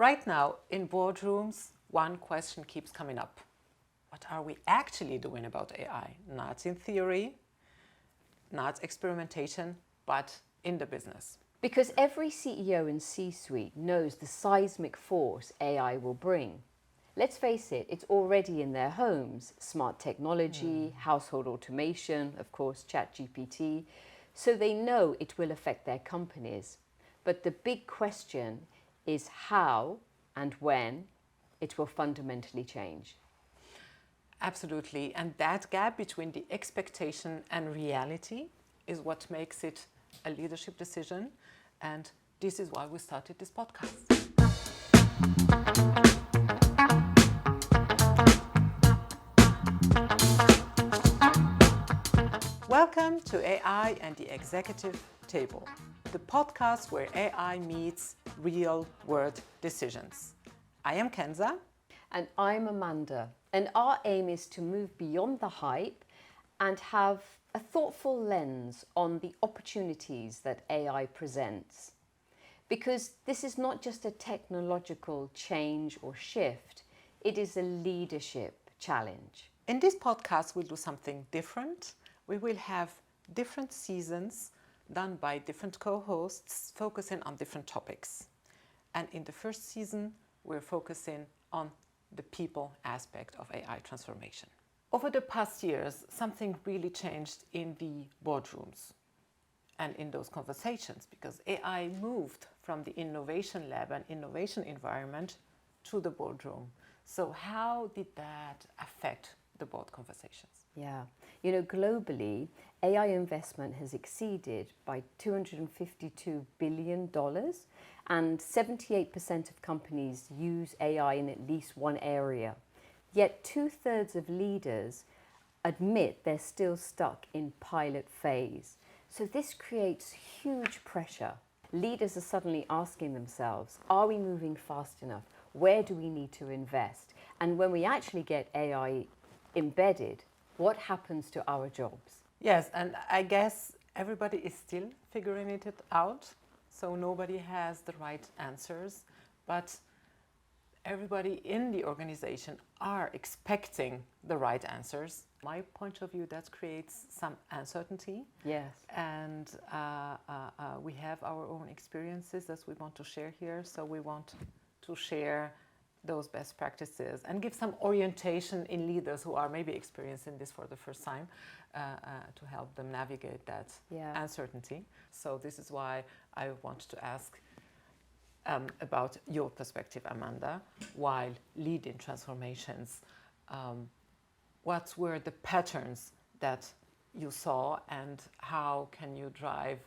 Right now, in boardrooms, one question keeps coming up. What are we actually doing about AI? Not in theory, not experimentation, but in the business. Because every CEO and C-suite knows the seismic force AI will bring. Let's face it, it's already in their homes. Smart technology, household automation, of course, ChatGPT. So they know it will affect their companies. But the big question is how and when it will fundamentally change. Absolutely. And that gap between the expectation and reality is what makes it a leadership decision. And this is why we started this podcast. Welcome to AI and the Executive Table, the podcast where AI meets real-world decisions. I am Kenza. And I'm Amanda. And our aim is to move beyond the hype and have a thoughtful lens on the opportunities that AI presents. Because this is not just a technological change or shift, it is a leadership challenge. In this podcast, we'll do something different. We will have different seasons done by different co-hosts focusing on different topics. And in the first season, we're focusing on the people aspect of AI transformation. Over the past years, something really changed in the boardrooms and in those conversations because AI moved from the innovation lab and innovation environment to the boardroom. So how did that affect the board conversations? Yeah, globally, AI investment has exceeded by $252 billion, and 78% of companies use AI in at least one area. Yet 2/3 of leaders admit they're still stuck in pilot phase. So this creates huge pressure. Leaders are suddenly asking themselves, are we moving fast enough? Where do we need to invest? And when we actually get AI embedded, what happens to our jobs? Yes, and I guess everybody is still figuring it out. So nobody has the right answers, but everybody in the organization are expecting the right answers. My point of view, that creates some uncertainty. Yes. And we have our own experiences that we want to share here. So we want to share those best practices and give some orientation in leaders who are maybe experiencing this for the first time to help them navigate that uncertainty. So this is why I want to ask about your perspective, Amanda, while leading transformations. What were the patterns that you saw and how can you drive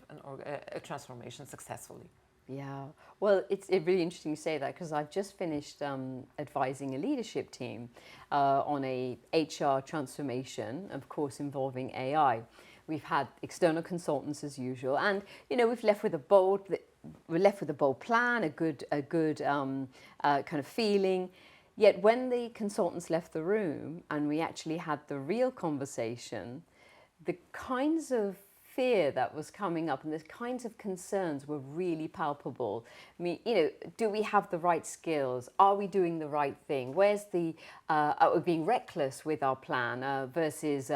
a transformation successfully? Yeah, well, it's really interesting you say that because I've just finished advising a leadership team on a HR transformation, of course, involving AI. We've had external consultants as usual, and we've left with a bold plan, a good kind of feeling. Yet when the consultants left the room and we actually had the real conversation, the kinds of fear that was coming up and the kinds of concerns were really palpable. I mean, do we have the right skills? Are we doing the right thing? Where's are we being reckless with our plan versus,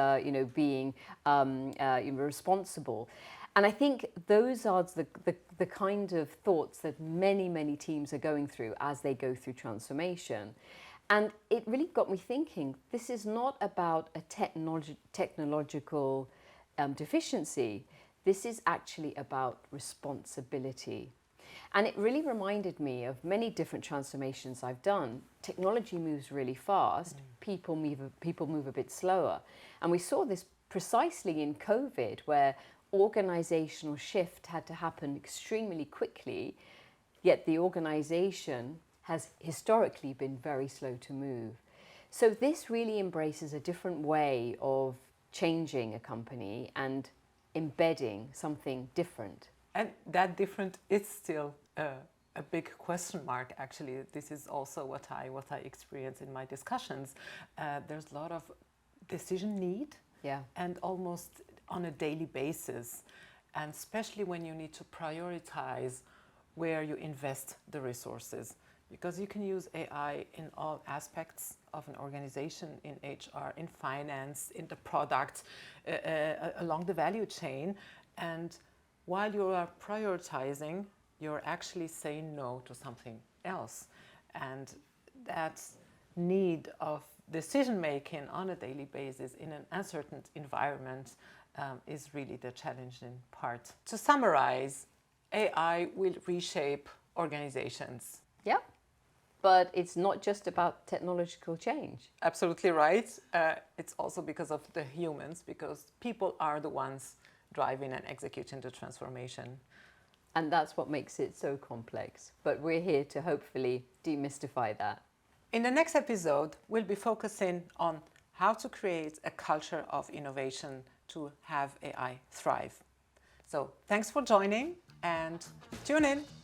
being responsible? And I think those are the kind of thoughts that many teams are going through as they go through transformation. And it really got me thinking, this is not about a technological deficiency. This is actually about responsibility. And it really reminded me of many different transformations I've done. Technology moves really fast, people move a bit slower. And we saw this precisely in COVID, where organizational shift had to happen extremely quickly, yet the organization has historically been very slow to move. So this really embraces a different way of changing a company and embedding something different. And that different is still a big question mark, actually. This is also what I experience in my discussions. There's a lot of decision need, and almost on a daily basis, and especially when you need to prioritize where you invest the resources. because you can use AI in all aspects of an organization, in HR, in finance, in the product, along the value chain. And while you are prioritizing, you're actually saying no to something else. And that need of decision making on a daily basis in an uncertain environment is really the challenging part. To summarize, AI will reshape organizations. Yeah, but it's not just about technological change. Absolutely right. It's also because of the humans, because people are the ones driving and executing the transformation. And that's what makes it so complex. But we're here to hopefully demystify that. In the next episode, we'll be focusing on how to create a culture of innovation to have AI thrive. So thanks for joining and tune in.